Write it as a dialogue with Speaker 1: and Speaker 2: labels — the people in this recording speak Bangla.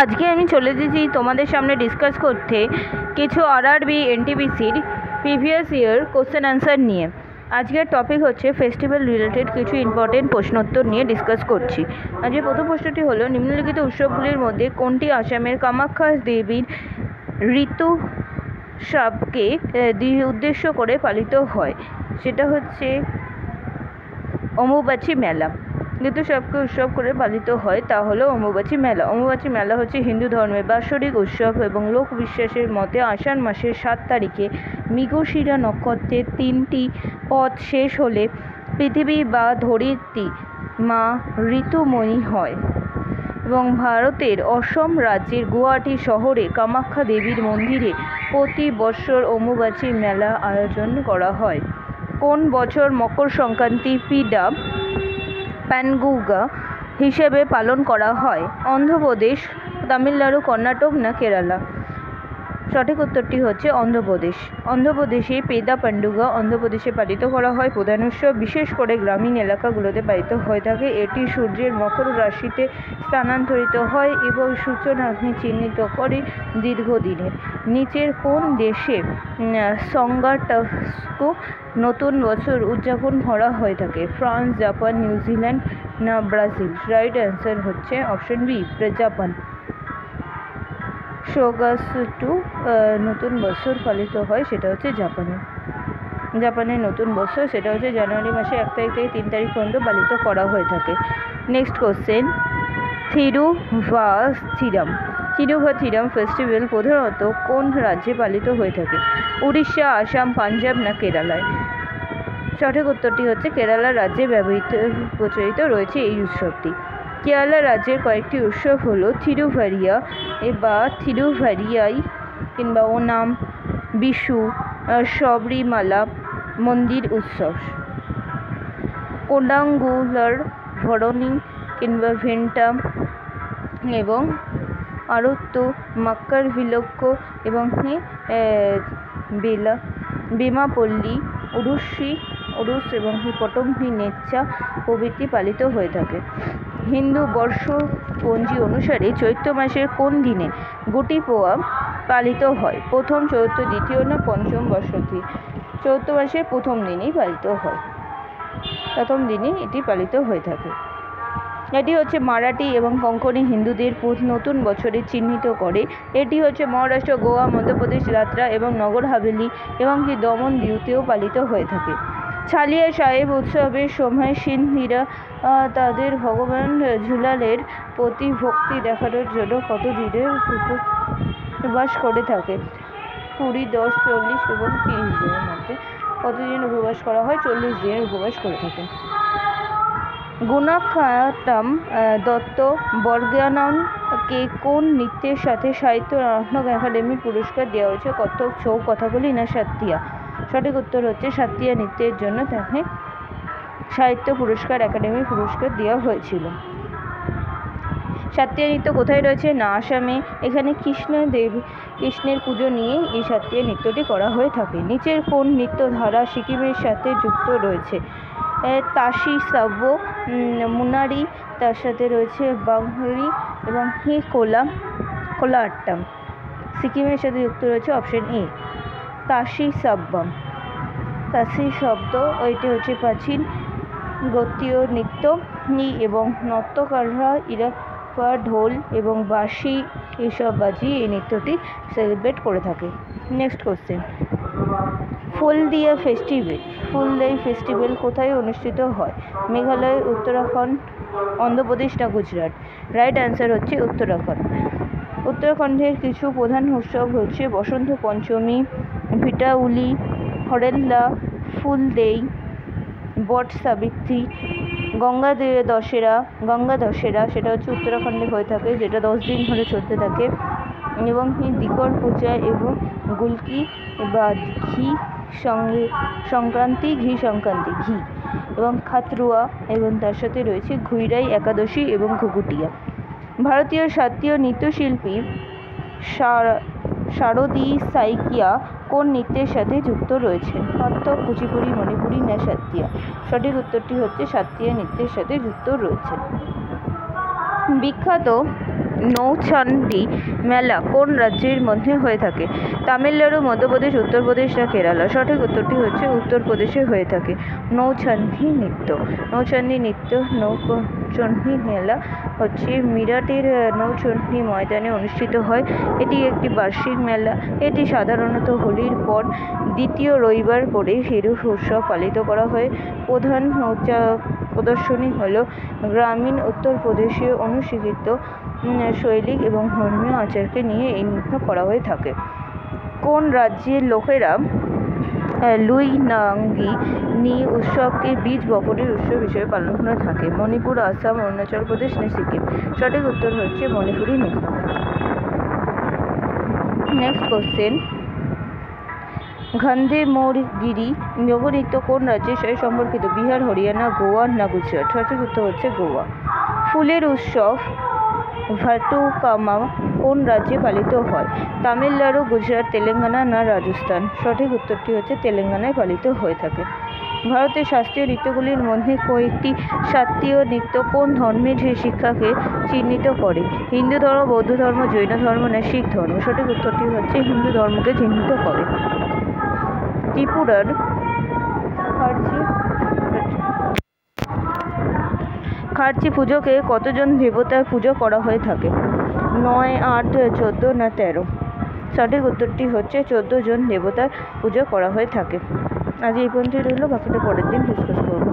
Speaker 1: আজকে আমি চলে এসেছি তোমাদের সামনে ডিসকাস করতে কিছু আরআরবি এনটিপিসির প্রিভিয়াস ইয়ার কোশ্চেন অ্যান্সার নিয়ে। আজকের টপিক হচ্ছে ফেস্টিভ্যাল রিলেটেড কিছু ইম্পর্টেন্ট প্রশ্নোত্তর নিয়ে ডিসকাস করছি। আজকের প্রথম প্রশ্নটি হলো, নিম্নলিখিত উৎসবগুলির মধ্যে কোনটি আসামের কামাখ্যা দেবীর ঋতুস্রাবকে উদ্দেশ্য করে পালিত হয়? সেটা হচ্ছে অম্বুবাচী মেলা। ঋতুস্রাবকে উৎসব করে পালিত হয় তা হলো অম্বুবাচী মেলা। অম্বুবাচী মেলা হচ্ছে হিন্দু ধর্মের বাৎসরিক উৎসব এবং লোক বিশ্বাসের মতে আষাঢ় মাসের 7 তারিখে মৃগশিরা নক্ষত্রের 3টি পথ শেষ হলে পৃথিবী বা ধরিত্রী মা ঋতুময়ী হয় এবং ভারতের অসম রাজ্যের গুয়াহাটি শহরে কামাখ্যা দেবীর মন্দিরে প্রতি বছর অম্বুবাচী মেলা আয়োজন করা হয়। কোন বছর মকর সংক্রান্তি পিডা প্যানগুগা হিসেবে পালন করা হয়? অন্ধ্রপ্রদেশ, তামিলনাড়ু, কর্ণাটক না কেরালা? সঠিক উত্তরটি হচ্ছে অন্ধ্রপ্রদেশ। অন্ধ্রপ্রদেশে পেদা পান্ডুগা অন্ধ্রপ্রদেশে পালিত করা হয়। প্রধান উৎসব বিশেষ করে গ্রামীণ এলাকাগুলোতে পালিত হয়ে থাকে। এটি সূর্যের মকর রাশিতে স্থানান্তরিত হয় এবং সূচনাকে চিহ্নিত করে দীর্ঘদিনের। নিচের কোন দেশে সংগাটাস্কো নতুন বছর উদযাপন করা হয়ে থাকে? ফ্রান্স, জাপান, নিউজিল্যান্ড না ব্রাজিল? রাইট অ্যান্সার হচ্ছে অপশন বি, জাপান। সোগাসুটু নতুন বছর পালিত হয়, সেটা হচ্ছে জাপানের নতুন বছর, সেটা হচ্ছে জানুয়ারি মাসে 1 তারিখ থেকে 3 তারিখ পর্যন্ত পালিত করা হয়ে থাকে। নেক্সট কোশ্চেন, থিরুভাথিরাম ফেস্টিভ্যাল প্রধানত কোন রাজ্যে পালিত হয়ে থাকে? উড়িষ্যা, আসাম, পাঞ্জাব না কেরালায়? সঠিক উত্তরটি হচ্ছে কেরালা রাজ্যে প্রচলিত রয়েছে এই উৎসবটি। কেরালা রাজ্যের কয়েকটি উৎসব হলো থিরুভারিয়া বা থিরুভারিয়াই কিংবা ওনাম, বিশু, শবরীমালা মন্দির উৎসব, কোডাঙ্গুলার ভরণী কিংবা ভেন্টা এবং আরত্তু, মাক্কার ভিলক্ক এবং বেমাপল্লী, উরুস এবং পটম্বি নেচ্চা প্রভৃতি পালিত হয়ে থাকে। হিন্দু বর্ষপঞ্জি অনুসারে চৈত্র মাসের কোন দিনে গুটি পোয়া পালিত হয়? প্রথম, চতুর্থ, দ্বিতীয় না পঞ্চম বর্ষতি? চৈত্র মাসের প্রথম দিনেই পালিত হয়, প্রথম দিনই এটি পালিত হয়ে থাকে। এটি হচ্ছে মারাঠি এবং কোঙ্কণি হিন্দুদের নতুন বছরে চিহ্নিত করে। এটি হচ্ছে মহারাষ্ট্র, গোয়া, মধ্যপ্রদেশ, দাদরা এবং নগর হাভেলি এবং দমন দিউতেও পালিত হয়ে থাকে। ছালিয়া সাহেব উৎসবের সময় সিন্ধীরা তাদের ভগবান ঝুলালের প্রতি ভক্তি দেখানোর জন্য কত দিনের উপবাস করে থাকে? 20, 10, 40 এবং 30 দিনের মধ্যে কতদিন উপবাস করা হয়? 40 দিনের উপবাস করে থাকে। গুণাখাতাম দত্ত বর্গাননকে কোন নৃত্যের সাথে সাহিত্য নাটক একাডেমি পুরস্কার দেওয়া হয়েছে? কত্থক, ছৌ, কথাকলি না সাত্রিয়া? সঠিক উত্তর হচ্ছে সাত্রিয়া নৃত্যের জন্য তাকে সাহিত্য পুরস্কার, একাডেমি পুরস্কার দেওয়া হয়েছিল। সাত্রিয়া নৃত্য কোথায় রয়েছে? না আসামে। এখানে কৃষ্ণের পুজো নিয়ে এই সাত্রিয়া নৃত্যটি করা হয়ে থাকে। নিচের কোন নৃত্যধারা সিকিমের সাথে যুক্ত রয়েছে? তাসি সাব্য, মুনারি, তার সাথে রয়েছে বাংহরি এবং কোলাট্টাম। সিকিমের সাথে যুক্ত রয়েছে অপশন এ, তাসি সাব্বম। তাসি শব্দ এটি হচ্ছে প্রাচীন গোত্রীয় নৃত্য এবং নর্তকরা ইরাপা, ঢোল এবং বাঁশি এইসব বাজিয়ে এই নৃত্যটি সেলিব্রেট করে থাকে। নেক্সট কোশ্চেন, ফুলদিয়া ফেস্টিভ্যাল কোথায় অনুষ্ঠিত হয়? মেঘালয়, উত্তরাখণ্ড, অন্ধ্রপ্রদেশ না গুজরাট? রাইট অ্যান্সার হচ্ছে উত্তরাখণ্ড। উত্তরাখণ্ডের কিছু প্রধান উৎসব হচ্ছে বসন্ত পঞ্চমী, ভিটাউলি, হরেল্লা, ফুলদেই, বট সাবিত্রী, গঙ্গা দশেরা, সেটা হচ্ছে উত্তরাখণ্ডে হয়ে থাকে, যেটা 10 দিন ধরে চলতে থাকে, এবং দিকর পূজা এবং গুলকি বা ঘি সংক্রান্তি এবং খাতরুয়া এবং তার সাথে রয়েছে ঘুইরাই একাদশী এবং ঘুঘুটিয়া। ভারতীয় শাস্ত্রীয় নৃত্যশিল্পী শারদী সাইকিয়া কোন নৃত্যের সাথে যুক্ত রয়েছেন? কত্থক, কুচিপুড়ি, মণিপুরি না সাত্রিয়া? সঠিক উত্তরটি হচ্ছে সাত্রিয়া নৃত্যের সাথে যুক্ত রয়েছেন। বিখ্যাত নৌচান্ডি মেলা কোন রাজ্যের মধ্যে হয়ে থাকে? তামিলনাড়ু, মধ্যপ্রদেশ, উত্তরপ্রদেশ না কেরালা? সঠিক উত্তরটি হচ্ছে উত্তরপ্রদেশে হয়ে থাকে। নৌচান্ডি নৃত্য নৌচণ্ডী মেলা হচ্ছে মিরাটের নৌচণ্ডী ময়দানে অনুষ্ঠিত হয়। এটি একটি বার্ষিক মেলা। এটি সাধারণত হোলির পর দ্বিতীয় রবিবার করে হিরু উৎসব পালিত করা হয়। প্রধান প্রদর্শনী হল গ্রামীণ উত্তরপ্রদেশে অনুশীলিত শৈলী এবং ধর্মীয় আচারকে নিয়ে এই নৃত্য করা হয়ে থাকে। কোন রাজ্যের লোকেরা লুইনাঙ্গি নি উৎসবকে বীজ বপনের উৎসব হিসেবে পালন করে থাকে? মণিপুর, আসাম, অরুণাচল প্রদেশ না সিকিম? সঠিক উত্তর হচ্ছে মণিপুরি নৃত্য। নেক্সট কোশ্চেন, ঘন্দে মোরগিরি লোকনৃত্য কোন রাজ্যের সাথে সম্পর্কিত? বিহার, হরিয়ানা, গোয়া না গুজরাট? সঠিক উত্তর হচ্ছে গোয়া। ফুলের উৎসব ভাটুকামা কোন রাজ্যে পালিত হয়? তামিলনাড়ু, গুজরাট, তেলেঙ্গানা না রাজস্থান? সঠিক উত্তরটি হচ্ছে তেলেঙ্গানায় পালিত হয়ে থাকে। ভারতের শাস্ত্রীয় নৃত্যগুলির মধ্যে কয়েকটি শাস্ত্রীয় নৃত্য কোন ধর্মের শিক্ষাকে চিহ্নিত করে? হিন্দু ধর্ম, বৌদ্ধ ধর্ম, জৈন ধর্ম না শিখ ধর্ম? সঠিক উত্তরটি হচ্ছে হিন্দু ধর্মকে চিহ্নিত করে। ত্রিপুরার খার্চি পুজোকে কতজন দেবতার পুজো করা হয়ে থাকে? 9, 8, 14 না 13? সঠিক উত্তরটি হচ্ছে 14 জন দেবতার পুজো করা হয়ে থাকে। আজ এই পর্যন্তই রইল, বাকিটা পরের দিন ডিসকাস করব।